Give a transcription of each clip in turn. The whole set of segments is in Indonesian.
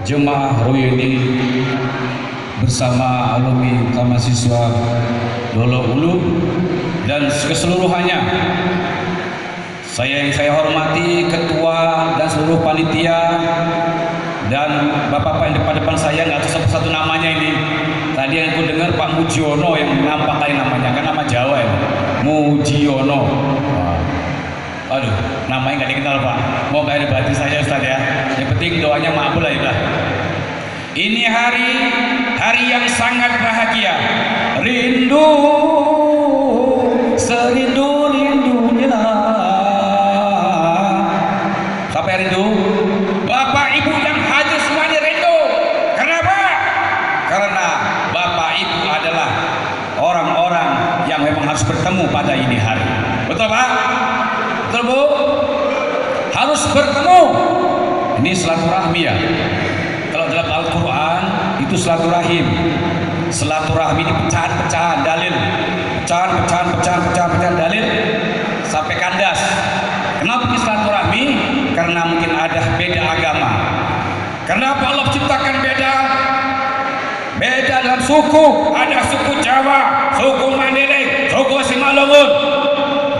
jemaah Royeni bersama alumni mahasiswa Dolo Ulu dan keseluruhannya. Yang saya hormati ketua dan seluruh panitia dan bapak-bapak yang depan-depan saya, nggak tahu satu-satu namanya ini. Tadi yang aku dengar Pak Mujiono yang nampak kali namanya, kan nama Jawa ya, Mujiono. Aduh, namanya nggak dikenal Pak. Mau nggak ada batin saya Ustaz ya. Yang penting doanya makbul lah ya. Ini hari yang sangat bahagia. Rindu serindu-rindunya. Siapa yang rindu? Bapak Ibu yang hadir semuanya rindu. Kenapa? Karena Bapak Ibu adalah orang-orang yang memang harus bertemu pada ini hari. Betul Pak? Betul Bu? Harus bertemu. Ini silaturahmi ya. Kalau dalam Al-Quran itu silaturahim. Silaturahmi ini pecahan-pecahan dalil, pecahan dalil sampai kandas. Kenapa ini silaturahmi? Karena mungkin ada beda agama. Kenapa Allah ciptakan beda dalam suku? Ada suku Jawa, suku Mandailing, suku Simalungun,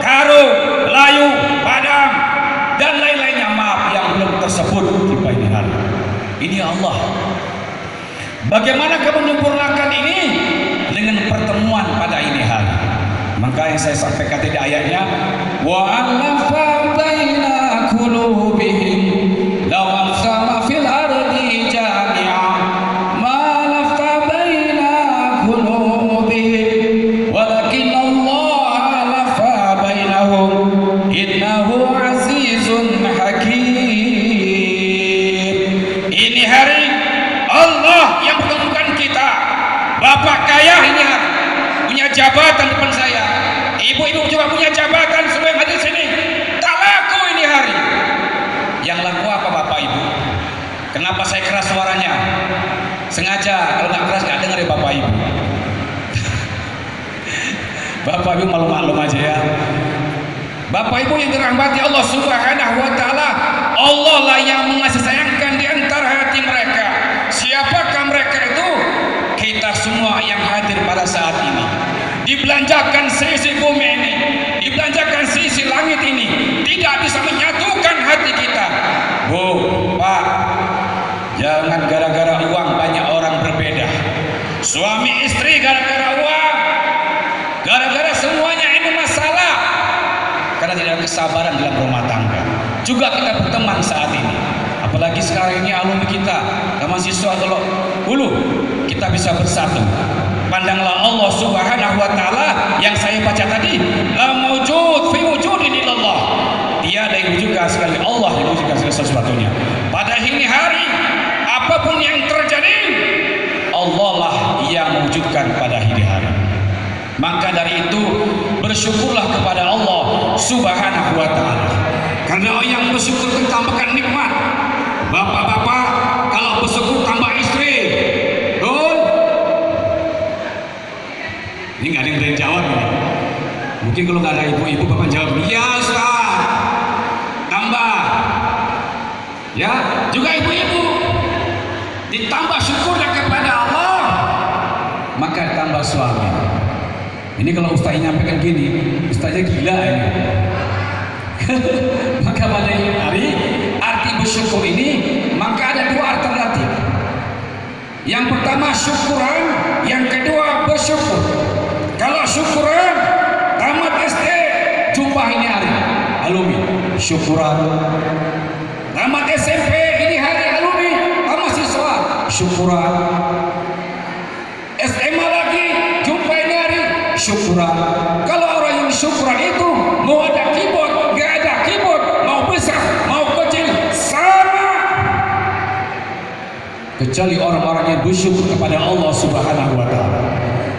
Karo, Melayu, Padang, dan lain-lainnya. Maaf yang belum tersebut di ini hari. Ini Allah. Bagaimana kamu menyempurnakan ini? Dengan pertemuan pada ini hari. Maka yang saya sampaikan di ayatnya, wa alafa baina qulubihim law sama fil ardi jami'a ma lafta baina qulubihim walakin Allah alafa bainahum innahu azizun hakim. Ini hari Allah yang pertemukan kita. Bapak kaya ini hari punya jabatan depan saya, ibu-ibu juga punya jabatan, semua yang hadir sini. Tak laku ini hari. Yang laku apa Bapak Ibu? Kenapa saya keras suaranya? Sengaja, kalau nggak keras nggak dengar ya Bapak Ibu. Bapak Ibu malu-malu aja ya. Bapak Ibu yang dirahmati Allah Subhanahu wa Ta'ala, Allah lah yang mengasih sayangkan di antara hati mereka. Siapakah mereka itu? Kita semua yang hadir pada saat ini. Dibelanjakan sisi bumi ini, dibelanjakan sisi langit ini, tidak bisa menyatukan hati kita. Bu, Pak, jangan gara-gara uang banyak orang berbeda. Suami istri gara-gara uang, gara-gara semuanya ini masalah. Karena tidak ada kesabaran dalam rumah tangga. Juga kita berteman saat ini. Apalagi sekarang ini alumni kita, mahasiswa kalau dulu kita bisa bersatu. Pandanglah Allah Subhanahu wa Ta'ala yang saya baca tadi, la mawjud fi wujudin illallah. Tiada yang wujudkan sekali Allah yang wujudkan segala sesuatunya. Pada ini hari, apapun yang terjadi, Allah lah yang mewujudkan pada ini hari. Maka dari itu bersyukurlah kepada Allah Subhanahu wa Ta'ala. Karena yang bersyukur ditambahkan nikmat. Bapak-bapak kalau bersyukur tambah istri. Betul? Ini nggak ada yang berani jawab ya. Mungkin kalau nggak ada ibu-ibu bapak jawab, iya Ustaz. Tambah. Ya, juga ibu-ibu. Ditambah syukurnya kepada Allah, maka tambah suami. Ini kalau Ustaz nyampaikan gini, Ustaznya gila ini. Maka pada hari arti bersyukur ini, maka ada dua alternatif. Yang pertama syukuran, yang kedua bersyukur. Kalau syukuran, tamat SD, jumpa ini hari alumni syukuran. Tamat SMP ini hari alumni mahasiswa syukuran. SMA lagi jumpa ini hari syukuran. Kalau orang yang syukuran itu mau ada keyboard, gak ada keyboard, mau besar, mau kecil, sama. Kecuali orang-orang yang bersyukur kepada Allah Subhanahu wa Ta'ala.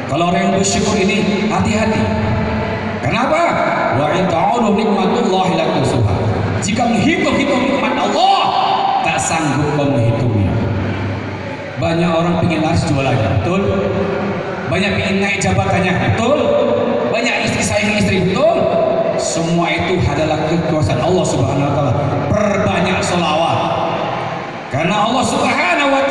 Kalau orang yang bersyukur ini hati-hati. Kenapa? Wa in ta'udu nikmatullahi la tuhsuha. Jika menghitung-hitung nikmat Allah, tak sanggup menghitungnya. Banyak orang ingin laris jualannya, betul? Banyak ingin naik jabatannya, betul? Banyak istri sayang istri, betul? Semua itu adalah kekuasaan Allah Subhanahu wa Ta'ala. Perbanyak sholawat. Karena Allah Subhanahu wa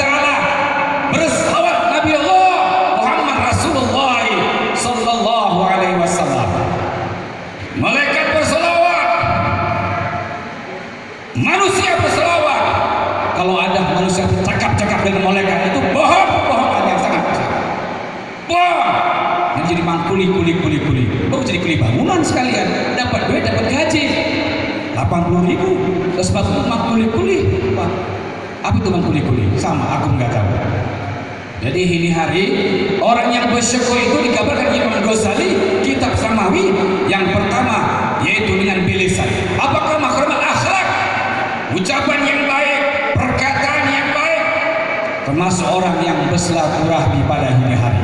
manusia cakap-cakap dengan malaikat itu bohongan yang sangat besar. Bohong. Yang jadi mangkuli. Baru jadi kuli bangunan sekalian. Dapat duit, dapat gaji. 80.000. Terus baru mangkuli. Apa itu mangkuli? Sama, aku nggak tahu. Jadi ini hari orang yang bersyukur itu dikabarkan Imam Ghazali kitab Samawi yang pertama yaitu dengan bilisan. Apakah makhrumul akhlak? Ucapan yang baik, perkataan yang baik, termasuk orang yang bersilaturahmi pada ini hari,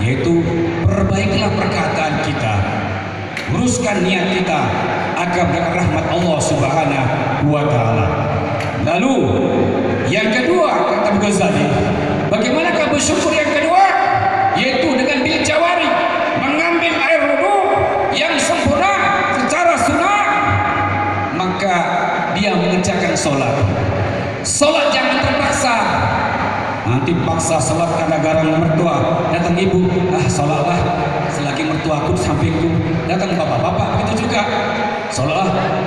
yaitu perbaikilah perkataan kita, uruskan niat kita agar mendapat rahmat Allah Subhanahu wa taala. Lalu yang kedua kata Ghazali, bagaimanakah bersyukur yang kedua? Yaitu dengan bil jawari, mengambil air wudu yang sempurna secara sunnah, maka dia mengerjakan sholat. Sholat jangan terpaksa. Nanti paksa sholat karena garang mertua, datang ibu, sholatlah selagi mertuaku sampingku, datang bapak-bapak begitu juga.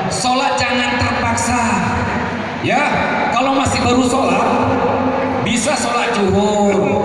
Sholat jangan terpaksa. Ya, kalau masih baru sholat, bisa sholat zuhur,